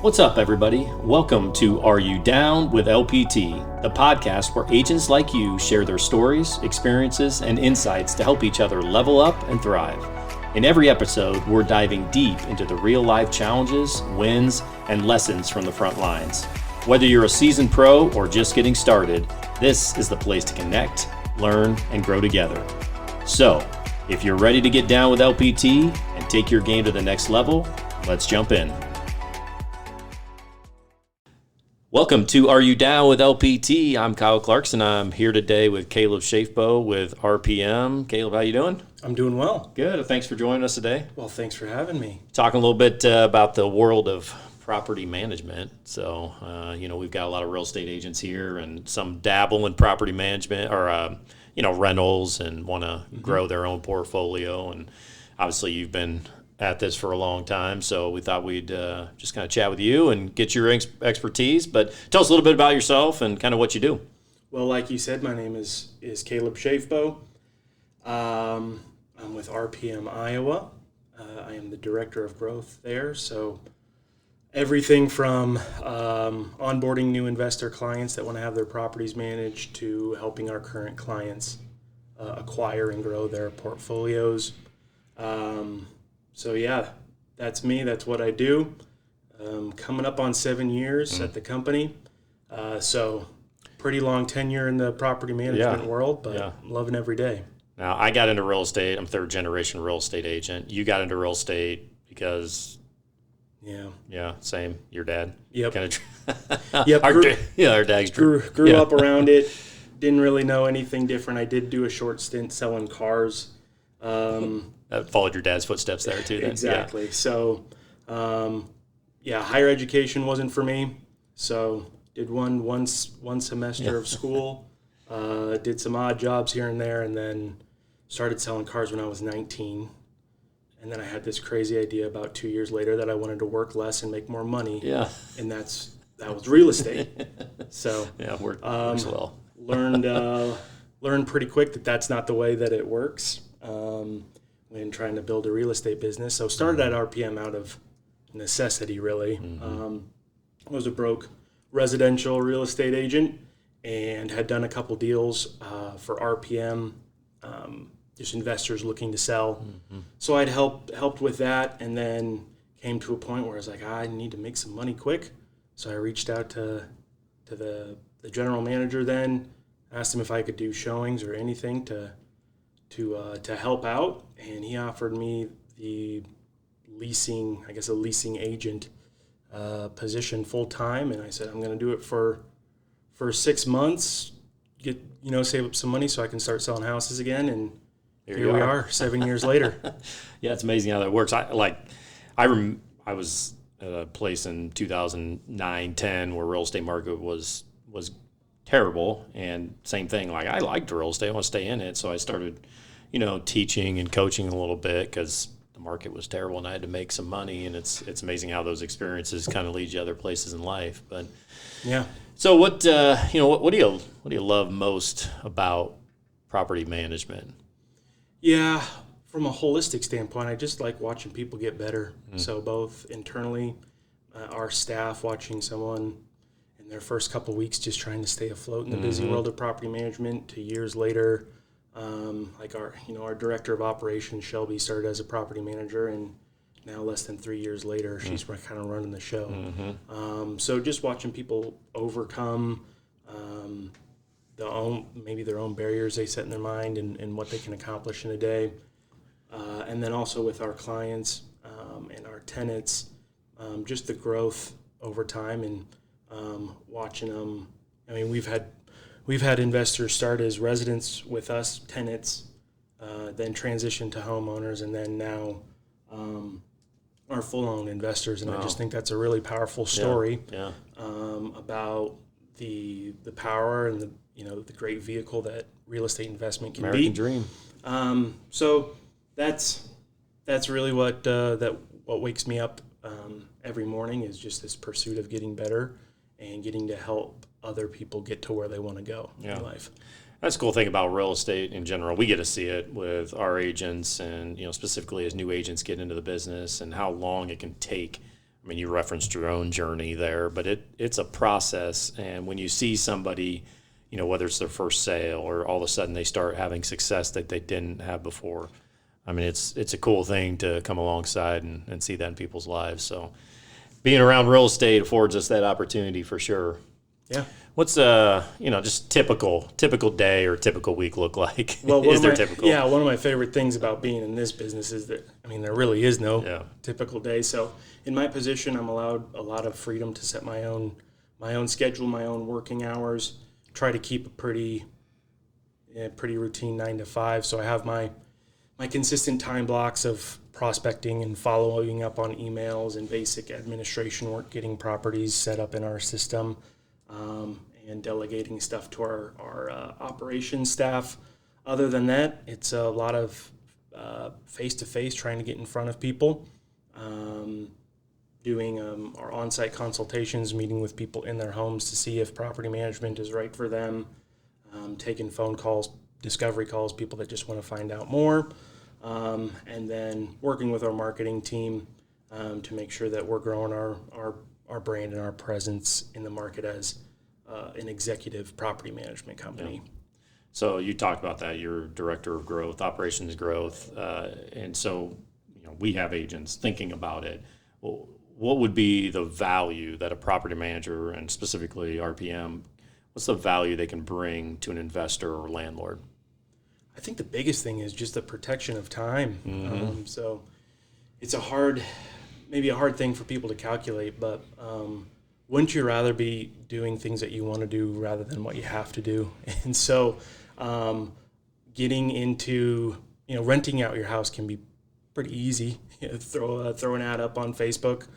What's up, everybody? Welcome to Are You Down with LPT, the podcast where agents like you share their stories, experiences, and insights to help each other level up and thrive. In every episode, we're diving deep into the real-life challenges, wins, and lessons from the front lines. Whether you're a seasoned pro or just getting started, this is the place to connect, learn, and grow together. So, if you're ready to get down with LPT and take your game to the next level, let's jump in. Welcome to Are You Down with LPT? I'm Kyle Clarkson. I'm here today with Caleb Schafbuch with RPM. Caleb, how you doing? I'm doing well. Good. Thanks for joining us today. Well, thanks for having me. Talking a little bit about the world of property management. So, we've got a lot of real estate agents here and some dabble in property management or, rentals and want to grow their own portfolio. And obviously you've been at this for a long time, so we thought we'd just kind of chat with you and get your expertise. But tell us a little bit about yourself and kind of what you do. Well, like you said, my name is Caleb Schafbuch. I'm with RPM Iowa. I am the director of growth there. So everything from onboarding new investor clients that want to have their properties managed to helping our current clients acquire and grow their portfolios. So yeah, that's me. That's what I do. Coming up on 7 years at the company. So pretty long tenure in the property management world, but loving every day. Now, I got into real estate. I'm third generation real estate agent. You got into real estate because... Yeah, same. Your dad. Yep. Yep. Our dads grew up around it. Didn't really know anything different. I did do a short stint selling cars. Followed your dad's footsteps there too. Then. Exactly. Yeah. So, higher education wasn't for me. So did one semester of school, did some odd jobs here and there, and then started selling cars when I was 19. And then I had this crazy idea about 2 years later that I wanted to work less and make more money. Yeah. And that was real estate. So works well. learned pretty quick that that's not the way that it works. When trying to build a real estate business. So started at RPM out of necessity, really. I was a broke residential real estate agent and had done a couple deals for RPM, just investors looking to sell. So I'd helped with that, and then came to a point where I was like, I need to make some money quick. So I reached out to the general manager then, asked him if I could do showings or anything to help out, and he offered me the a leasing agent position full time, and I said I'm going to do it for 6 months, save up some money so I can start selling houses again, and here we are 7 years later. Yeah, it's amazing how that works. I was at a place in 2009-10 where real estate market was terrible, and same thing. Like, I liked real estate, I want to stay in it, so I started teaching and coaching a little bit because the market was terrible and I had to make some money. And it's amazing how those experiences kind of lead you other places in life. But yeah. So what do you love most about property management? Yeah, from a holistic standpoint, I just like watching people get better. So both internally, our staff watching someone in their first couple of weeks just trying to stay afloat in the busy world of property management, to years later. Like our director of operations, Shelby, started as a property manager, and now less than 3 years later, she's kind of running the show. So just watching people overcome their own barriers they set in their mind and what they can accomplish in a day. And then also with our clients and our tenants, just the growth over time and watching them. I mean, We've had investors start as residents with us, tenants, then transition to homeowners, and then now are full-on investors. And wow. I just think that's a really powerful story about the power and the great vehicle that real estate investment can American be. Dream. So that's really what wakes me up every morning, is just this pursuit of getting better and getting to help other people get to where they want to go in life. That's the cool thing about real estate in general. We get to see it with our agents and, specifically as new agents get into the business and how long it can take. I I mean, you referenced your own journey there, but it's a process. And when you see somebody, whether it's their first sale or all of a sudden they start having success that they didn't have before, I mean, it's a cool thing to come alongside and see that in people's lives. So being around real estate affords us that opportunity for sure. Yeah. What's just typical day or typical week look like? Well, typical? Yeah, one of my favorite things about being in this business is that, I mean, there really is no typical day. So in my position, I'm allowed a lot of freedom to set my own schedule, my own working hours, try to keep a pretty routine 9 to 5. So I have my consistent time blocks of prospecting and following up on emails and basic administration work, getting properties set up in our system, and delegating stuff to our operations staff. Other than that, it's a lot of face-to-face, trying to get in front of people, doing our on-site consultations, meeting with people in their homes to see if property management is right for them, taking phone calls, discovery calls, people that just want to find out more, and then working with our marketing team to make sure that we're growing our brand and our presence in the market as an executive property management company. Yeah. So you talked about that. You're director of growth, operations growth, and so we have agents thinking about it. Well, what would be the value that a property manager, and specifically RPM, what's the value they can bring to an investor or landlord? I think the biggest thing is just the protection of time. Mm-hmm. So it's maybe a hard thing for people to calculate, but wouldn't you rather be doing things that you want to do rather than what you have to do? And so getting into, renting out your house can be pretty easy. Throw an ad up on Facebook,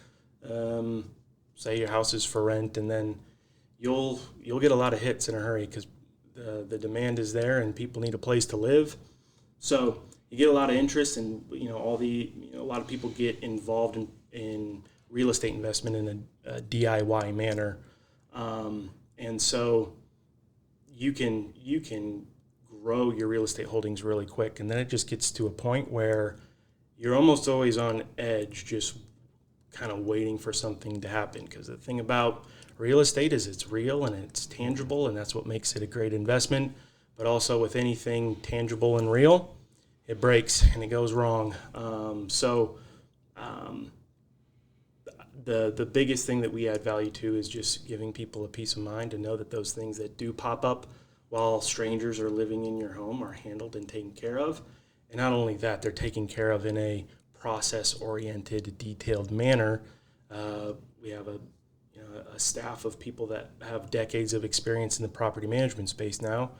say your house is for rent, and then you'll get a lot of hits in a hurry because the demand is there and people need a place to live. So you get a lot of interest, and a lot of people get involved in real estate investment in a DIY manner, and so you can grow your real estate holdings really quick, and then it just gets to a point where you're almost always on edge, just kind of waiting for something to happen. Because the thing about real estate is it's real and it's tangible, and that's what makes it a great investment. But also with anything tangible and real, it breaks and it goes wrong. The biggest thing that we add value to is just giving people a peace of mind to know that those things that do pop up while strangers are living in your home are handled and taken care of. And not only that, they're taken care of in a process-oriented, detailed manner. We have a staff of people that have decades of experience in the property management space now,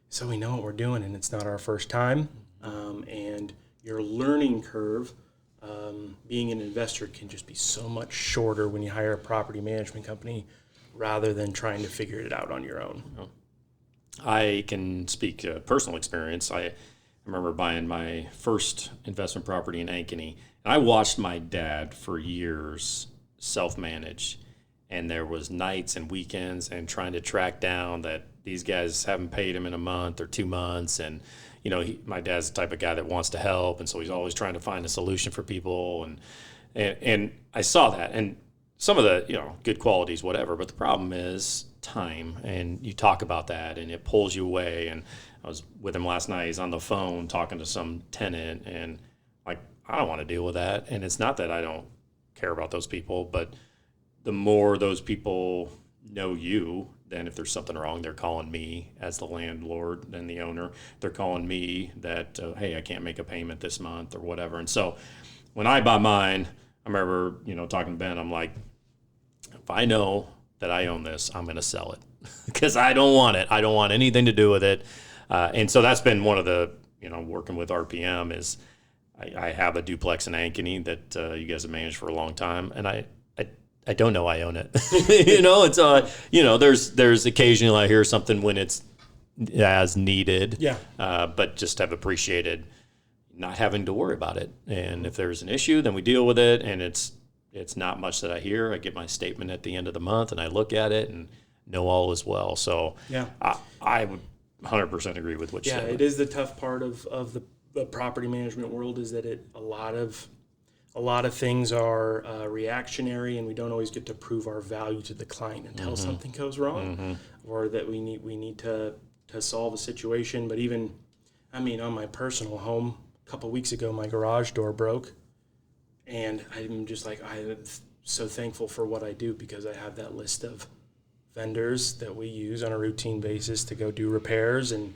so we know what we're doing, and it's not our first time. And your learning curve, being an investor, can just be so much shorter when you hire a property management company rather than trying to figure it out on your own. I can speak to personal experience. I remember buying my first investment property in Ankeny, and I watched my dad for years self-manage, and there was nights and weekends and trying to track down that these guys haven't paid him in a month or 2 months, and my dad's the type of guy that wants to help, and so he's always trying to find a solution for people, and I saw that, and some of the good qualities, whatever, but the problem is time, and you talk about that, and it pulls you away. And I was with him last night. He's on the phone talking to some tenant, and I don't want to deal with that. And it's not that I don't care about those people, but the more those people know you, then if there's something wrong, they're calling me as the landlord and the owner. They're calling me that, hey, I can't make a payment this month or whatever. And so when I buy mine, I remember, talking to Ben, I'm like, if I know that I own this, I'm going to sell it because I don't want it. I don't want anything to do with it. And so that's been one of the, working with RPM is I have a duplex in Ankeny that you guys have managed for a long time. And I don't know I own it. It's, there's occasionally I hear something when it's as needed. Yeah. But just have appreciated not having to worry about it. And if there's an issue, then we deal with it. And it's not much that I hear. I get my statement at the end of the month and I look at it and know all is well. So yeah, I would 100% agree with what you said. Yeah, it is the tough part of the property management world is that a lot of a lot of things are reactionary, and we don't always get to prove our value to the client until something goes wrong, or that we need to solve a situation. But even, I mean, on my personal home, a couple weeks ago, my garage door broke, and I'm just like, I'm so thankful for what I do, because I have that list of vendors that we use on a routine basis to go do repairs, and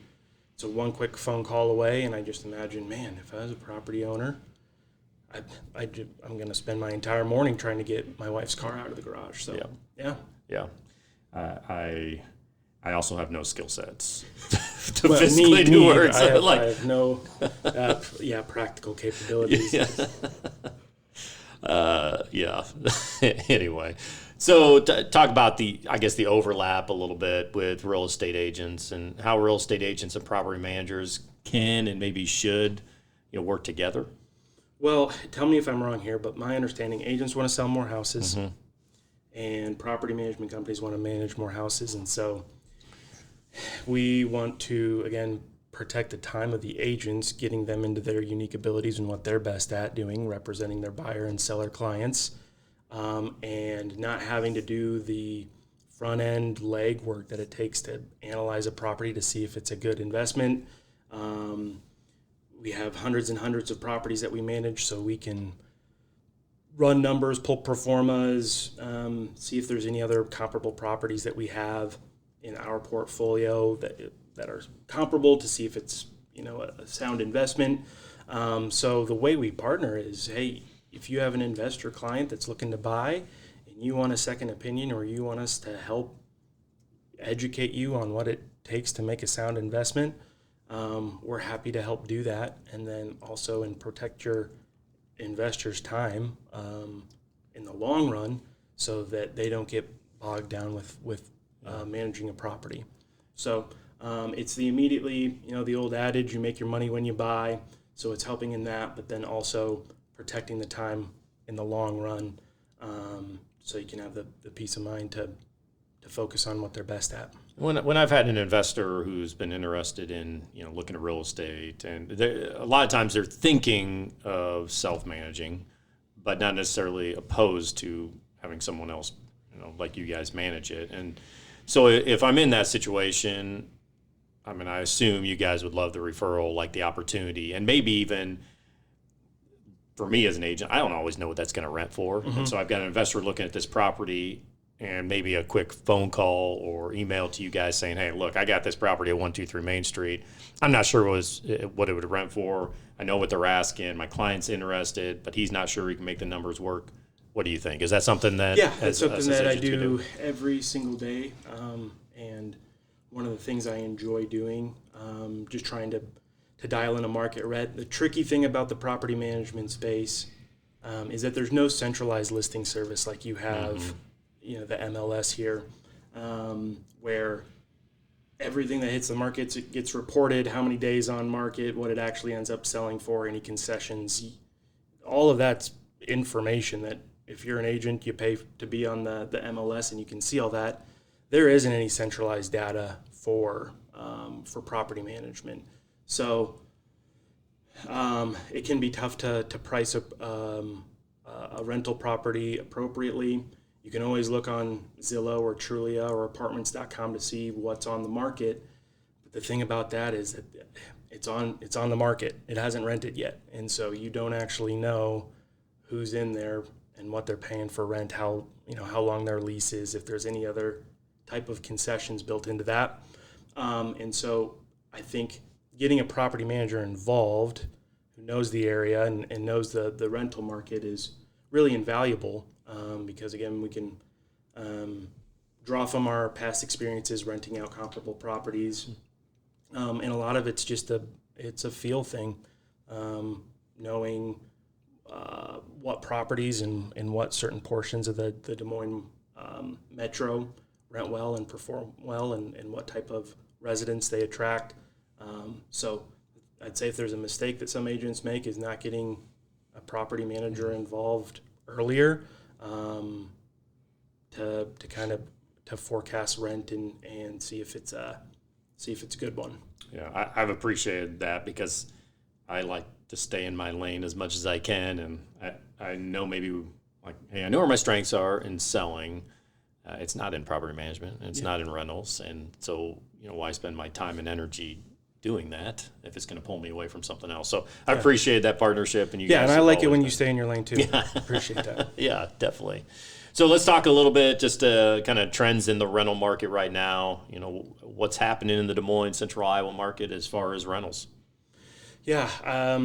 it's a one quick phone call away. And I just imagine, man, if I was a property owner, I'm going to spend my entire morning trying to get my wife's car out of the garage. So, Yeah. I also have no skill sets to well, physically do work. I have no, practical capabilities. Anyway, so talk about the overlap a little bit with real estate agents, and how real estate agents and property managers can and maybe should, work together. Well, tell me if I'm wrong here, but my understanding, agents want to sell more houses, and property management companies want to manage more houses. And so we want to, again, protect the time of the agents, getting them into their unique abilities and what they're best at doing, representing their buyer and seller clients, and not having to do the front end legwork that it takes to analyze a property to see if it's a good investment. We have hundreds and hundreds of properties that we manage, so we can run numbers, pull pro formas, see if there's any other comparable properties that we have in our portfolio that are comparable, to see if it's a sound investment. So the way we partner is, hey, if you have an investor client that's looking to buy and you want a second opinion, or you want us to help educate you on what it takes to make a sound investment, we're happy to help do that, and then also protect your investors' time in the long run, so that they don't get bogged down with managing a property. So it's the immediately, the old adage, you make your money when you buy. So it's helping in that, but then also protecting the time in the long run, so you can have the peace of mind to focus on what they're best at. When I've had an investor who's been interested in looking at real estate, and a lot of times they're thinking of self-managing, but not necessarily opposed to having someone else, like you guys, manage it. And so if I'm in that situation, I mean, I assume you guys would love the referral, like the opportunity, and maybe even for me as an agent, I don't always know what that's going to rent for. And so I've got an investor looking at this property, and maybe a quick phone call or email to you guys saying, hey, look, I got this property at 123 Main Street. I'm not sure what it would rent for. I know what they're asking. My client's interested, but he's not sure he can make the numbers work. What do you think? Is that something that... Yeah, that's something that I do every single day. And one of the things I enjoy doing, just trying to dial in a market rent. The tricky thing about the property management space is that there's no centralized listing service like you have the MLS here, where everything that hits the market gets reported, how many days on market, what it actually ends up selling for, any concessions. All of that's information that if you're an agent, you pay to be on the MLS, and you can see all that. There isn't any centralized data for property management. So it can be tough to price a rental property appropriately. You can always look on Zillow or Trulia or Apartments.com to see what's on the market. But the thing about that is that it's on the market. It hasn't rented yet, and so you don't actually know who's in there and what they're paying for rent, how long their lease is, if there's any other type of concessions built into that. And so I think getting a property manager involved who knows the area and knows the rental market is really invaluable. Because again, we can draw from our past experiences renting out comparable properties, and a lot of it's just it's a feel thing, knowing what properties and what certain portions of the Des Moines metro rent well and perform well, and what type of residents they attract. So I'd say if there's a mistake that some agents make is not getting a property manager involved earlier. To forecast rent and see if it's a good one. Yeah, I've appreciated that, because I like to stay in my lane as much as I can, and I know maybe like, hey, I know where my strengths are in selling. It's not in property management. It's not in rentals, and so why spend my time and energy doing that if it's going to pull me away from something else? So I appreciate that partnership, and you guys and I like it when been. you stay in your lane too. Yeah. Appreciate that. Yeah, definitely. So let's talk a little bit just kind of trends in the rental market right now. What's happening in the Des Moines, Central Iowa market as far as rentals? Yeah,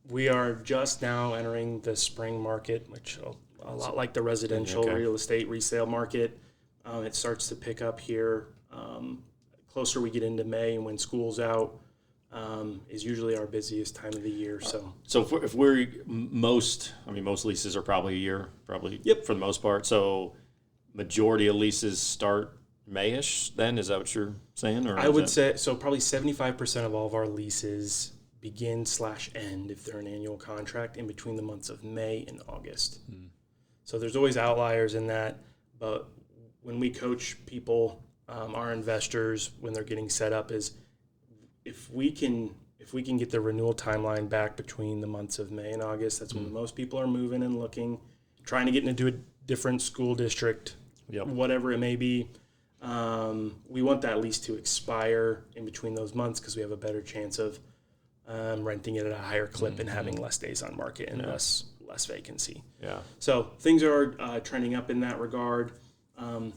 we are just now entering the spring market, which a lot like the residential real estate resale market. It starts to pick up here. Closer we get into May and when school's out, is usually our busiest time of the year. So if we're most leases are probably a year, for the most part. So majority of leases start May-ish then? Is that what you're saying? Or I would say, so probably 75% of all of our leases begin/end, if they're an annual contract, in between the months of May and August. So there's always outliers in that, but when we coach people, our investors, when they're getting set up, is if we can get the renewal timeline back between the months of May and August, that's when most people are moving and looking, trying to get into a different school district, whatever it may be. We want that lease to expire in between those months because we have a better chance of renting it at a higher clip and having less days on market and less vacancy. Yeah. So things are trending up in that regard.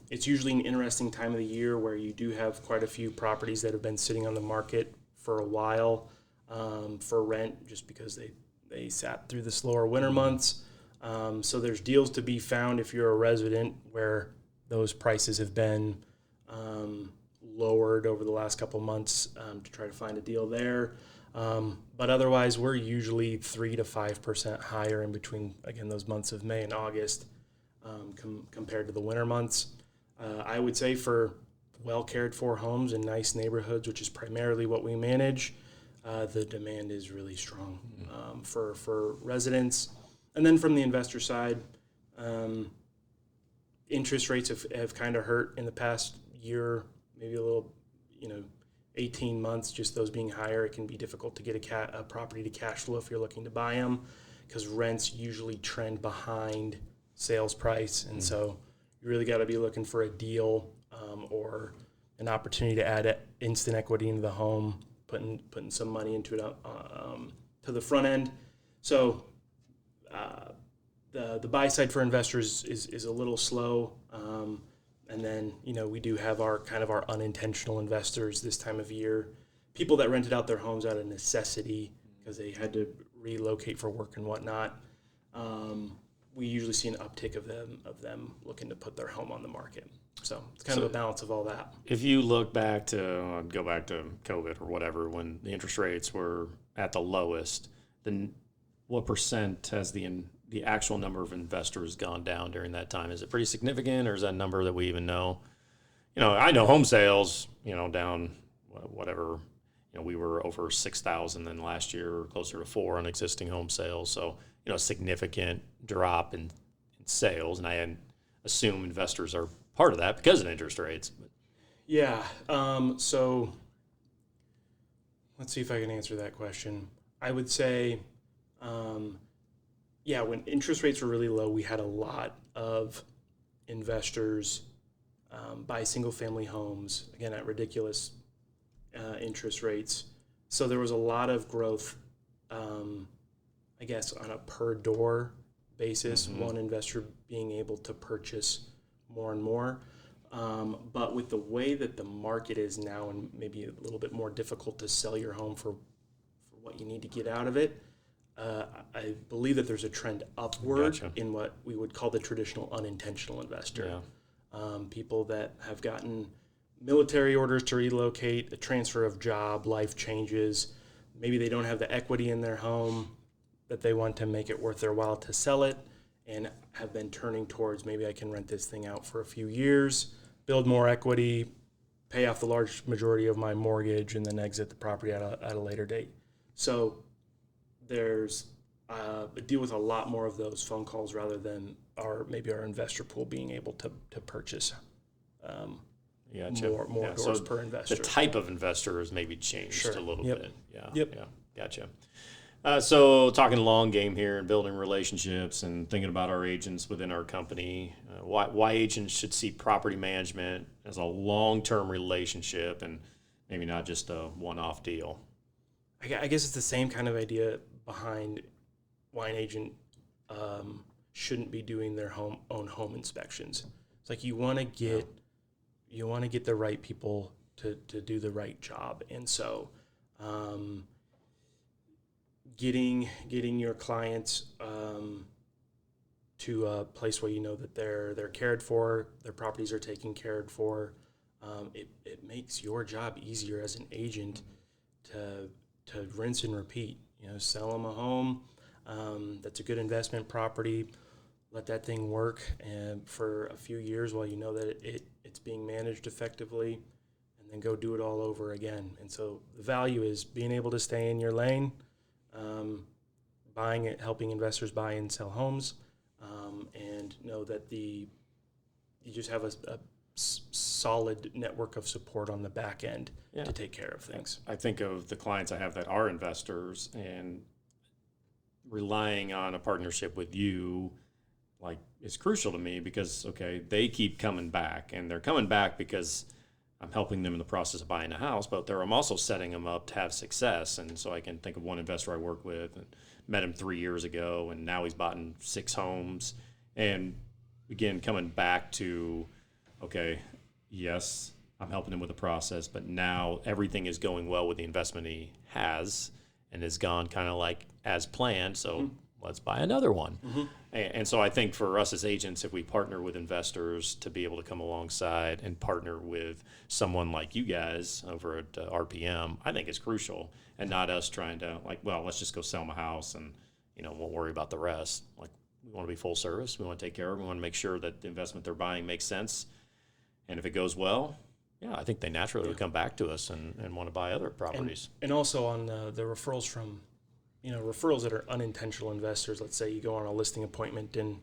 It's usually an interesting time of the year where you do have quite a few properties that have been sitting on the market for a while for rent, just because they sat through the slower winter months. So there's deals to be found if you're a resident where those prices have been lowered over the last couple months to try to find a deal there. But otherwise, we're usually 3 to 5% higher in between, again, those months of May and August compared to the winter months. I would say for well cared for homes in nice neighborhoods, which is primarily what we manage, the demand is really strong for residents. And then from the investor side, interest rates have kind of hurt in the past year, maybe a little, 18 months, just those being higher. It can be difficult to get a property to cash flow if you're looking to buy them, because rents usually trend behind sales price. And so you really got to be looking for a deal or an opportunity to add instant equity into the home, putting some money into it to the front end. So the buy side for investors is a little slow. And then, we do have our unintentional investors this time of year, people that rented out their homes out of necessity because they had to relocate for work and whatnot. We usually see an uptick of them looking to put their home on the market. So it's kind of a balance of all that. If you look back to COVID or whatever, when the interest rates were at the lowest, then what percent has the actual number of investors gone down during that time? Is it pretty significant, or is that a number that we even know? I know home sales, down whatever. We were over 6,000 then last year, closer to 4 on existing home sales. So, a significant drop in sales, and I assume investors are part of that because of interest rates. Yeah. So let's see if I can answer that question. I would say, when interest rates were really low, we had a lot of investors buy single-family homes, again, at ridiculous interest rates. So there was a lot of growth, I guess, on a per-door basis, one investor being able to purchase more and more. But with the way that the market is now, and maybe a little bit more difficult to sell your home for what you need to get out of it, I believe that there's a trend upward in what we would call the traditional unintentional investor. People that have gotten military orders to relocate, a transfer of job, life changes. Maybe they don't have the equity in their home that they want to make it worth their while to sell it, and have been turning towards, maybe I can rent this thing out for a few years, build more equity, pay off the large majority of my mortgage, and then exit the property at a later date. So there's deal with a lot more of those phone calls rather than our investor pool being able to purchase more doors per investor. The type of investor has maybe changed a little bit. Yeah. Gotcha. So talking long game here and building relationships and thinking about our agents within our company, why agents should see property management as a long-term relationship and maybe not just a one-off deal. I guess it's the same kind of idea behind why an agent shouldn't be doing their own home inspections. It's like you want to get the right people to do the right job, and so getting your clients to a place where you know that they're cared for, their properties are taken care for. It makes your job easier as an agent to rinse and repeat. Sell them a home that's a good investment property. Let that thing work and for a few years while you know that it's being managed effectively, and then go do it all over again. And so the value is being able to stay in your lane, buying it, helping investors buy and sell homes, and know that you just have a solid network of support on the back end to take care of things. I think of the clients I have that are investors, and relying on a partnership with you is crucial to me because, okay, they keep coming back, and they're coming back because I'm helping them in the process of buying a house, but I'm also setting them up to have success. And so I can think of one investor I work with and met him 3 years ago, and now he's bought 6 homes. And again, coming back to, okay, yes, I'm helping him with the process, but now everything is going well with the investment he has and has gone kind of like as planned. So let's buy another one. And so I think for us as agents, if we partner with investors to be able to come alongside and partner with someone like you guys over at RPM, I think it's crucial, and not us trying to let's just go sell my house and, won't worry about the rest. We want to be full service. We want to take care of it. We want to make sure that the investment they're buying makes sense. And if it goes well, I think they naturally would come back to us and want to buy other properties. And also on the referrals from, referrals that are unintentional investors. Let's say you go on a listing appointment and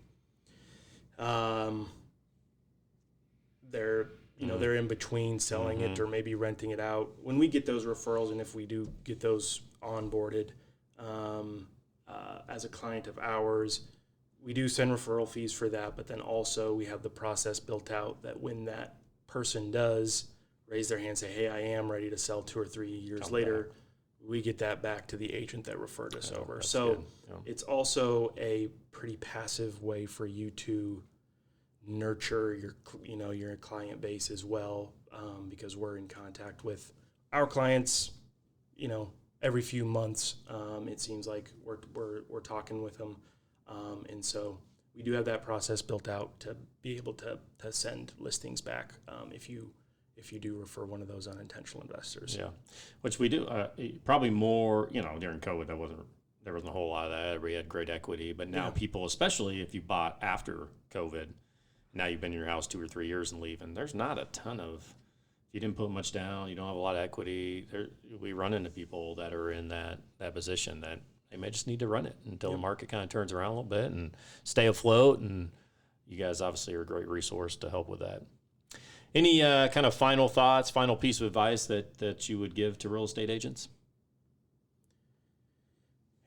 they're in between selling it or maybe renting it out. When we get those referrals, and if we do get those onboarded as a client of ours, we do send referral fees for that, but then also we have the process built out that when that person does raise their hand and say, hey, I am ready to sell 2 or 3 years later, we get that back to the agent that referred us over. So it's also a pretty passive way for you to nurture your client base as well, because we're in contact with our clients, every few months. It seems like we're talking with them. And so we do have that process built out to be able to send listings back if you do refer one of those unintentional investors. Yeah, which we do. Probably more, during COVID, there wasn't a whole lot of that. Everybody had great equity, but now people, especially if you bought after COVID, now you've been in your house 2 or 3 years and leaving, there's not a ton of, if you didn't put much down, you don't have a lot of equity, we run into people that are in that position that they may just need to run it until the market kind of turns around a little bit and stay afloat. And you guys obviously are a great resource to help with that. Any kind of final thoughts, final piece of advice that you would give to real estate agents?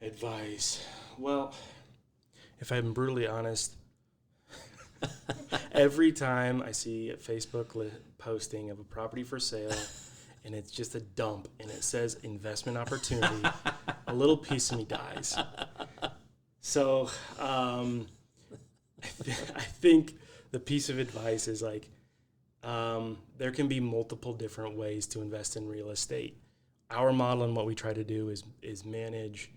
Advice. Well, if I'm brutally honest, every time I see a Facebook posting of a property for sale and it's just a dump and it says investment opportunity, a little piece of me dies. So I think the piece of advice is there can be multiple different ways to invest in real estate. Our model and what we try to do is manage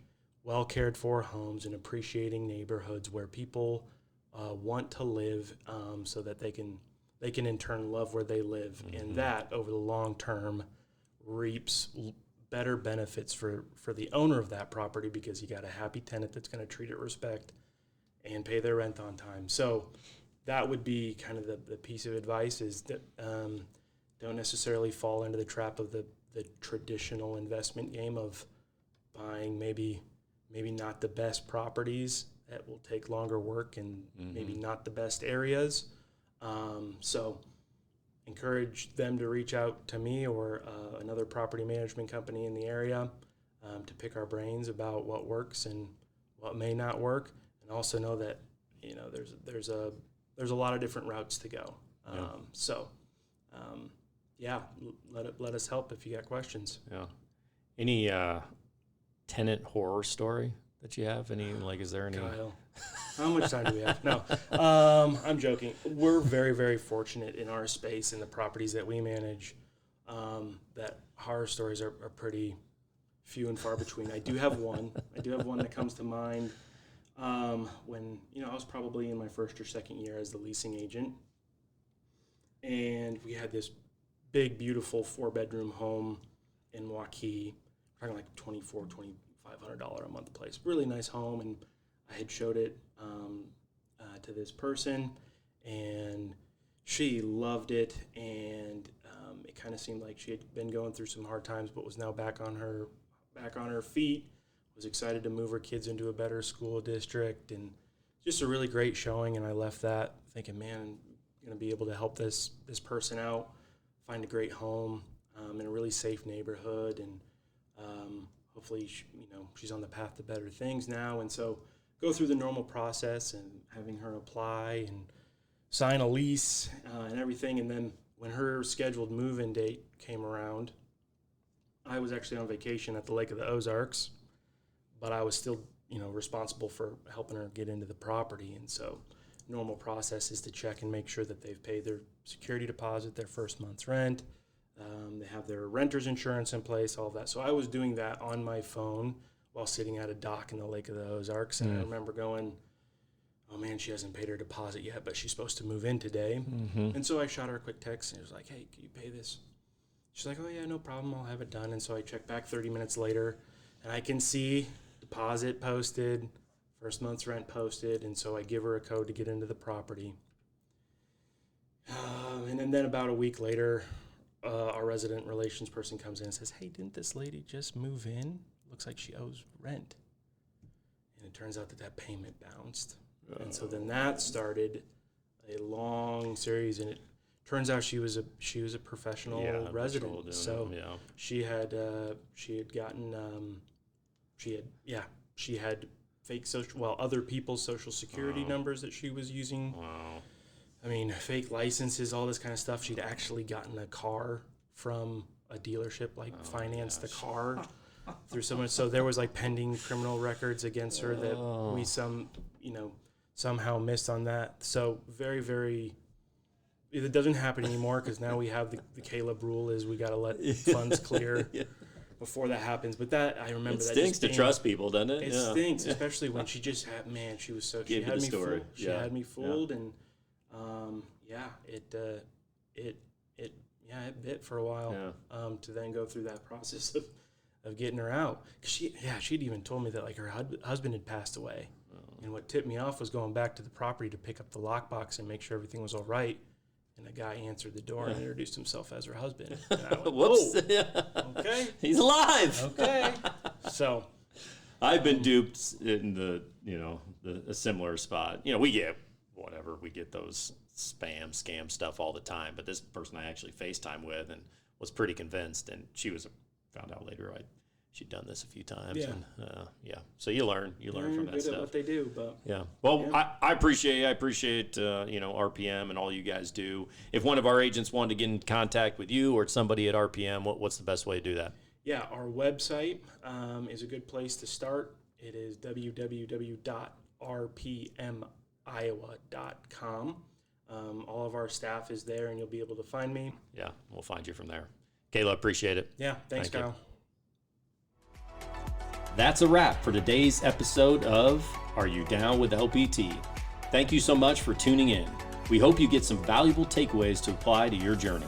well cared for homes in appreciating neighborhoods where people want to live, so that they can in turn love where they live, and that over the long term reaps better benefits for the owner of that property, because you got a happy tenant that's going to treat it with respect and pay their rent on time. So that would be kind of the piece of advice, is that don't necessarily fall into the trap of the traditional investment game of buying maybe not the best properties that will take longer work and maybe not the best areas. So encourage them to reach out to me or another property management company in the area. to pick our brains about what works and what may not work, and also know that there's a lot of different routes to go. Let us help if you got questions. Yeah. Any tenant horror story that you have? Is there any? Kyle, how much time do we have? No, I'm joking. We're very, very fortunate in our space and the properties that we manage, that horror stories are pretty few and far between. I do have one that comes to mind. When I was probably in my first or second year as the leasing agent, and we had this big, beautiful 4-bedroom home in Waukee. We're talking like $2,500 a month place. Really nice home, and I had showed it to this person, and she loved it, and it kind of seemed like she had been going through some hard times, but was now back on her feet. Was excited to move her kids into a better school district, and just a really great showing. And I left that thinking, man, I'm going to be able to help this person out, find a great home in a really safe neighborhood, and hopefully, she's on the path to better things now. And so go through the normal process and having her apply and sign a lease and everything. And then when her scheduled move-in date came around, I was actually on vacation at the Lake of the Ozarks, but I was still, responsible for helping her get into the property. And so normal process is to check and make sure that they've paid their security deposit, their first month's rent. They have their renter's insurance in place, all of that. So I was doing that on my phone while sitting at a dock in the Lake of the Ozarks. And I remember going, oh man, she hasn't paid her deposit yet, but she's supposed to move in today. Mm-hmm. And so I shot her a quick text and it was like, hey, can you pay this? She's like, oh yeah, no problem, I'll have it done. And so I check back 30 minutes later, and I can see deposit posted, first month's rent posted, and so I give her a code to get into the property. And then about a week later, our resident relations person comes in and says, hey, didn't this lady just move in? Looks like she owes rent. And it turns out that payment bounced. And so then that started a long series, and it turns out she was a professional resident. So she had fake other people's social security numbers that she was using. Wow. I mean, fake licenses, all this kind of stuff. She'd actually gotten a car from a dealership, financed a car through someone. So there was pending criminal records against her that we somehow missed on that. So very, very. It doesn't happen anymore because now we have the Caleb rule is we got to let funds clear before that happens. But that I remember it stinks to trust people, doesn't it? It stinks, especially when she just had she was so she had me fooled. She had me fooled, and it bit for a while to then go through that process of getting her out. Cause she'd even told me that her husband had passed away, and what tipped me off was going back to the property to pick up the lockbox and make sure everything was all right. And a guy answered the door and introduced himself as her husband. And I went, whoops! Okay, he's alive. Okay, so I've been duped in a similar spot. We get those scam stuff all the time. But this person I actually FaceTime with and was pretty convinced, and found out later she'd done this a few times. Yeah. And, so you learn from that good stuff. At what they do, but yeah. Well, I appreciate RPM and all you guys do. If one of our agents wanted to get in contact with you or somebody at RPM, what's the best way to do that? Yeah, our website is a good place to start. It is www.rpmiowa.com. All of our staff is there, and you'll be able to find me. Yeah, we'll find you from there. Kayla, appreciate it. Yeah, thanks, Kyle. You. That's a wrap for today's episode of Are You Down with LPT? Thank you so much for tuning in. We hope you get some valuable takeaways to apply to your journey.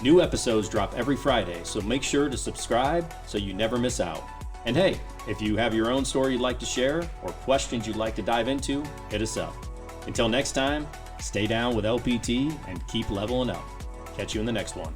New episodes drop every Friday, so make sure to subscribe so you never miss out. And hey, if you have your own story you'd like to share or questions you'd like to dive into, hit us up. Until next time, stay down with LPT and keep leveling up. Catch you in the next one.